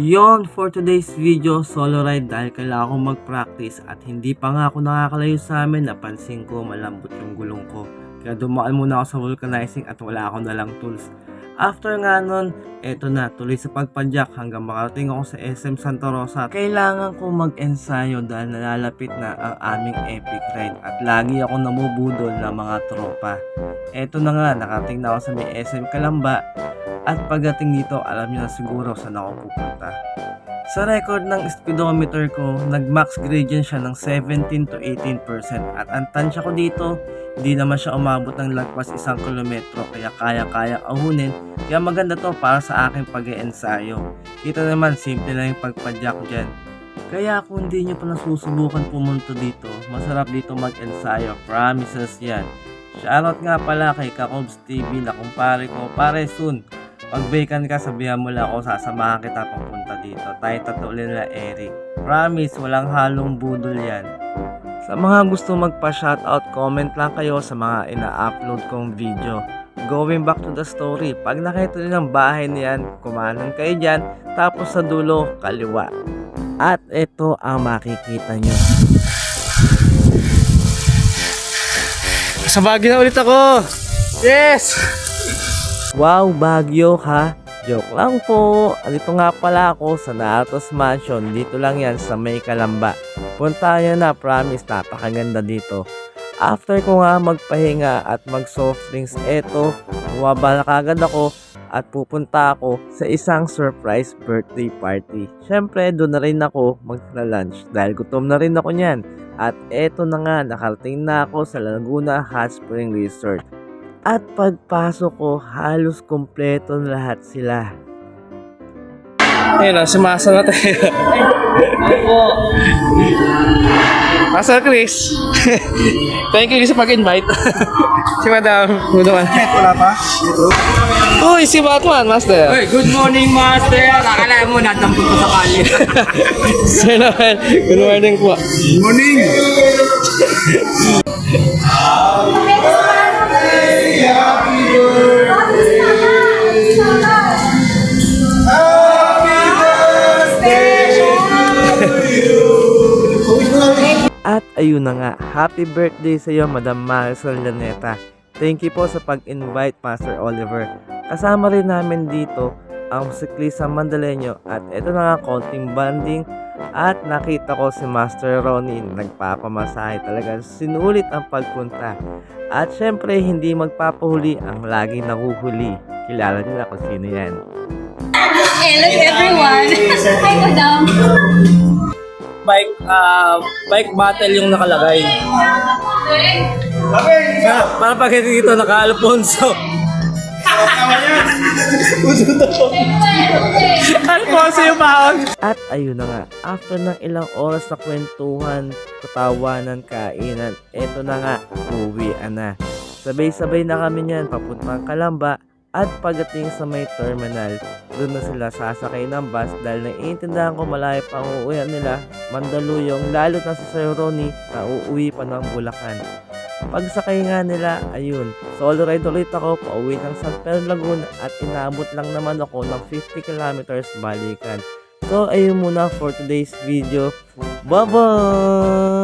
Yon, for today's video, solo ride dahil kailangan ko mag-practice at hindi pa nga ako nakakalayo sa amin, napansin ko malambot yung gulong ko. Kaya dumaan muna ako sa vulcanizing at wala akong dalang tools. After nga nun, eto na, tuloy sa pagpadyak hanggang makarating ako sa SM Santa Rosa. Kailangan ko mag-ensayo dahil nalalapit na ang aming epic ride at lagi ako namubudol ng mga tropa. Eto na nga, nakarating na ako sa may SM Calamba. At pagdating dito, alam niyo na siguro saan ako pupunta. Sa record ng speedometer ko, nag-max gradient siya ng 17 to 18%. At ang tansya ko dito, hindi naman siya umabot ng lagpas 1 kilometro. Kaya kaya-kayang ahunin. Kaya maganda to para sa aking pag-e-ensayo. Kita naman, simple lang yung pagpadyak dyan. Kaya kung hindi nyo pa nasusubukan pumunta dito, masarap dito mag-ensayo. Promises yan. Shoutout nga pala kay Kakobs TV na kumpare ko. Pare, soon. Pag vacant ka, sabihan mo lang ako, sasamahan kita papunta dito. Tayo tatulin nila Eric. Promise, walang halong budol yan. Sa mga gusto magpa-shoutout, comment lang kayo sa mga ina-upload kong video. Going back to the story, pag nakita nyo ng bahay niyan, kumanan kayo dyan, tapos sa dulo, kaliwa. At ito ang makikita nyo. Sa Baguio na ulit ako! Yes! Wow, Baguio ha? Joke lang po. Dito nga pala ako sa Natos Mansion. Dito lang yan sa May Calamba. Punta nyo na, promise, napakaganda dito. After ko nga magpahinga at mag soft drinks, eto, bumaba na kagad ako at pupunta ako sa isang surprise birthday party. Syempre, doon na rin ako magla-lunch dahil gutom na rin ako niyan. At eto na nga, nakarating na ako sa Laguna Hot Spring Resort. At pagpasok ko, halos kompleto na lahat sila. Ayun, sumasa na tayo. Pastor Chris. Thank you sa pag-invite. Si Madam, Budoan. Wala pa? Uy, si Batman, Master. Hey, good morning, Master. Akala mo natampun ko sa kali. Sir Noel, good morning po. Good morning. At ayun na nga, happy birthday sa iyo, Madam Marisol Laneta. Thank you po sa pag-invite, Master Oliver. Kasama rin namin dito ang siklisa Mandaleño at ito na nga, konting banding. At nakita ko si Master Ronnie, nagpapamasahe talaga, sinulit ang pagpunta. At syempre, hindi magpapahuli ang laging nahuhuli. Kilala niyo na kung sino yan. Hello everyone! Hi, Madam! Bike battle yung nakalagay. Para pag dito naka-Alfonso. Alfonso yung baon. At ayun na nga, after ng ilang oras na kwentuhan, katawanan, kainan, eto na nga, uwian na. Sabay-sabay na kami niyan papuntang Calamba. At pagdating sa may terminal, doon na sila sasakay ng bus dahil naiintindihan ko malayo pa ang uuwian nila, Mandaluyong, lalo na si Sir Ronnie na uuwi pa ng Bulacan. Pagsakay nga nila, ayun, solo ride ulit ako pauwi ng San Pedro Laguna at inabot lang naman ako ng 50 kilometers balikan. So ayun muna for today's video. Bye-bye!